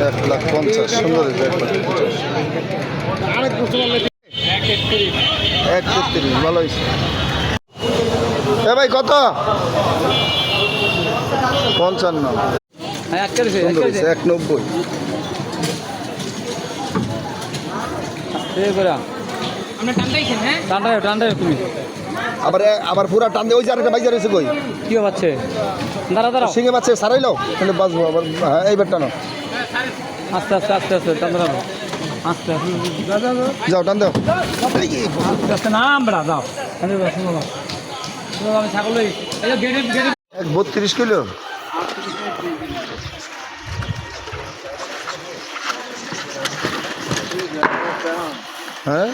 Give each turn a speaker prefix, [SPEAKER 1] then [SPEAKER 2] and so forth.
[SPEAKER 1] 1,50,000 সুন্দর হয়েছে 1,33,000 ভালো হয়েছে। এ ভাই কত? 55 সুন্দর হয়েছে 1,90,000। আবার পুরা টান দিয়ে ওই যে আরেকটা বাইজা রয়েছে কই
[SPEAKER 2] কি পাচ্ছে দাঁড়া দাঁড়া
[SPEAKER 1] সিংহে বাচ্চা সারাইলো কিন্তু বাঁচবো আবার। হ্যাঁ এইবার টানো
[SPEAKER 2] আস্তে আস্তে আস্তে আস্তে টান দাঁড়ানো আস্তে আস্তে
[SPEAKER 1] যাও টান দাও।
[SPEAKER 2] আস্তে আস্তে নাম বেড়া যাও আমি ছাগল
[SPEAKER 1] 32 কিলো। হ্যাঁ